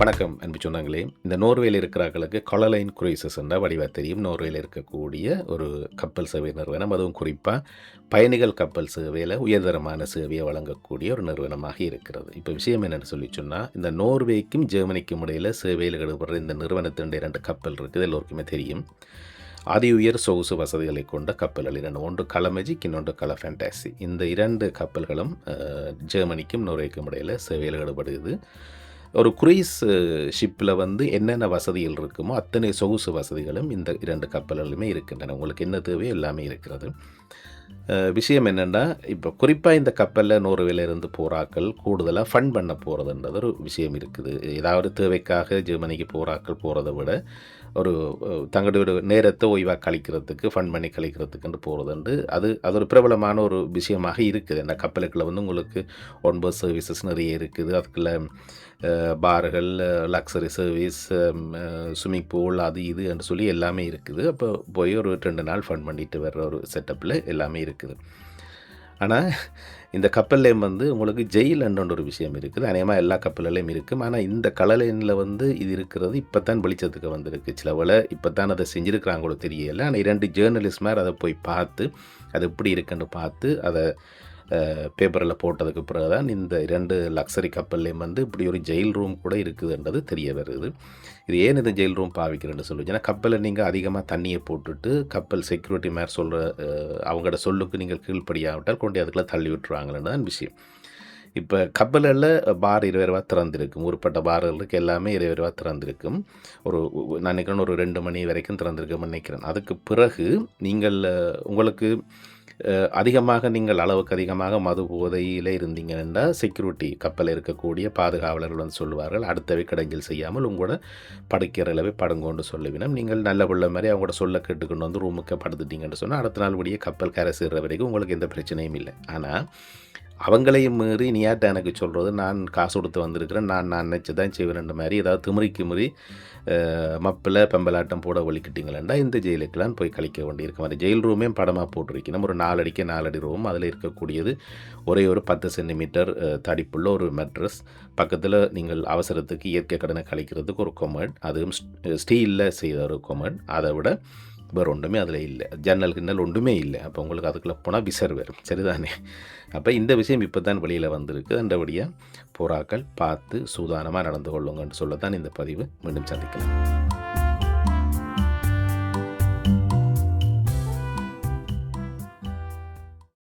வணக்கம் அன்பு சொந்தங்களே. இந்த நோர்வேயில் இருக்கிறவர்களுக்கு கொலலைன் குரூசஸ் என்ற வடிவ தெரியும். நோர்வேயில் இருக்கக்கூடிய ஒரு கப்பல் சேவை நிறுவனம். அதுவும் குறிப்பாக பயணிகள் கப்பல் சேவையில் உயர்தரமான சேவையை வழங்கக்கூடிய ஒரு நிறுவனமாக இருக்கிறது. இப்போ விஷயம் என்னென்னு சொல்லி சொன்னால், இந்த நோர்வேக்கும் ஜெர்மனிக்கும் இடையில் சேவையில் ஈடுபடுற இந்த நிறுவனத்தின் 2 கப்பல் இருக்குது, எல்லோருக்குமே தெரியும். அதி உயர் சொகுசு வசதிகளை கொண்ட கப்பல்கள் 2, ஒன்று கலமெஜிக், இன்னொன்று கல ஃபேண்டாசி. இந்த 2 கப்பல்களும் ஜெர்மனிக்கும் நோர்வேக்கும் இடையில் சேவையில் ஈடுபடுகிறது. ஒரு குரூஸ் ஷிப்பில் என்னென்ன வசதிகள் இருக்குமோ அத்தனை சொகுசு வசதிகளும் இந்த 2 கப்பல்களுமே இருக்கின்றன. உங்களுக்கு என்ன தேவையோ எல்லாமே இருக்கிறது. விஷயம் என்னென்னா, இப்போ குறிப்பாக இந்த கப்பலில் நோர்வேலேருந்து போகிறாக்கள் கூடுதலாக ஃபன் பண்ண போகிறதுன்றது ஒரு விஷயம் இருக்குது. ஏதாவது தேவைக்காக ஜெர்மனிக்கு போகிறத விட ஒரு தங்களுடைய நேரத்தை ஓய்வாக கழிக்கிறதுக்கு, ஃபன் பண்ணி கழிக்கிறதுக்குன்னு போகிறதுண்டு அது ஒரு பிரபலமான ஒரு விஷயமாக இருக்குது. இந்த கப்பலுக்குள்ள உங்களுக்கு ஒன்பது சர்வீசஸ் நிறைய இருக்குது. அதுக்குள்ள பார்கள், லக்ஸரி சர்வீஸ், ஸ்விம்மிங் பூல், அது இது என்று சொல்லி எல்லாமே இருக்குது. அப்போ போய் ஒரு 2 நாள் ஃபன் பண்ணிட்டு வர்ற ஒரு செட்டப்பில் எல்லாமே இருக்குது. ஆனால் இந்த கப்பல்லையும் உங்களுக்கு ஜெயில் என்ற ஒரு விஷயம் இருக்குது. அநேகமாக எல்லா கப்பல்லையும் இருக்கும். ஆனால் இந்த கலலைனில் இது இருக்கிறது இப்போ தான் வெளிச்சத்துக்கு வந்திருக்கு. சில வேளை இப்போ தான் அதை செஞ்சுருக்கிறாங்களோ தெரியலை. ஆனால் 2 ஜேர்னலிஸ்ட் மாதிரி அதை போய் பார்த்து அது எப்படி இருக்குன்னு பார்த்து அதை பேப்பரில் போட்டதுக்கு பிறகு தான் இந்த 2 லக்ஸரி கப்பல்லையும் இப்படி ஒரு ஜெயில் ரூம் கூட இருக்குதுன்றது தெரிய வருது. இது ஏன் இந்த ஜெயில் ரூம் பாவிக்கிறேன்னு சொல்லுச்சுன்னா, கப்பலில் நீங்கள் அதிகமாக தண்ணியை போட்டுட்டு கப்பல் செக்யூரிட்டி மேலே சொல்கிற அவங்களோட சொல்லுக்கு நீங்கள் கீழ்ப்படியாவிட்டால் கொண்டு அதுக்குள்ளே தள்ளி விட்டுருவாங்கன்னு தான் விஷயம். இப்போ கப்பலில் பார் 20 ரூபா திறந்திருக்கும். ஊருப்பட்ட பார்களுக்கு எல்லாமே 20 ரூபா திறந்திருக்கும். நான் நினைக்கிறேன் ஒரு 2 மணி வரைக்கும் திறந்திருக்கும்னு நினைக்கிறேன். அதுக்கு பிறகு நீங்கள் உங்களுக்கு அதிகமாக நீங்கள் அளவுக்கு அதிகமாக மது போதையில் இருந்தீங்கன்னா செக்யூரிட்டி கப்பலில் இருக்கக்கூடிய பாதுகாவலர்கள் சொல்லுவார்கள், அடுத்தவை கடைஞ்சல் செய்யாமல் உங்களோட படுக்கிறளவே படுங்கொண்டு சொல்லுவினம். நீங்கள் நல்ல பிள்ளை மாதிரி அவங்களோட சொல்ல கேட்டுக்கொண்டு ரூமுக்கு படுத்துட்டீங்கன்னு சொன்னால் அடுத்த நாள் படியே கப்பல் கரை சேர்ற வரைக்கும் உங்களுக்கு எந்த பிரச்சனையும் இல்லை. ஆனால் அவங்களையும் மீறி நீயாட்ட எனக்கு சொல்கிறது, நான் காசு கொடுத்து வந்திருக்கிறேன், நான் நினச்சி தான் செய்வேன் மாதிரி ஏதாவது திமிரிக்கு மீறி மப்பில் பெம்பலாட்டம் போட ஒழிக்கிட்டீங்களா இந்த ஜெயிலுக்கெல்லாம் போய் கழிக்க வேண்டியிருக்கும். அந்த ஜெயில் ரூமே படமாக போட்டிருக்கணும். ஒரு 4 அடிக்கு 4 அடி ரூம். அதில் இருக்கக்கூடியது ஒரே ஒரு 10 சென்டிமீட்டர் தடிப்புள்ள ஒரு மெட்ரஸ். பக்கத்தில் நீங்கள் அவசரத்துக்கு இயற்கை கடனை கழிக்கிறதுக்கு ஒரு கொமட், அதுவும் ஸ்டீலில் செய்த ஒரு கொமட். அதை விட வேறு ஒன்றுமே அதில் இல்லை. ஜன்னல் கிண்ணல் ஒன்றுமே இல்லை. அப்போ உங்களுக்கு அதுக்குள்ளே போனால் விசர் வரும், சரிதானே? அப்போ இந்த விஷயம் இப்போ தான் வெளியில் வந்திருக்கு. அந்தபடியாக புறாக்கள் பார்த்து சூதானமாக நடந்து கொள்ளுங்கன்னு சொல்லத்தான் இந்த பதிவு. மீண்டும் சந்திக்கலாம்.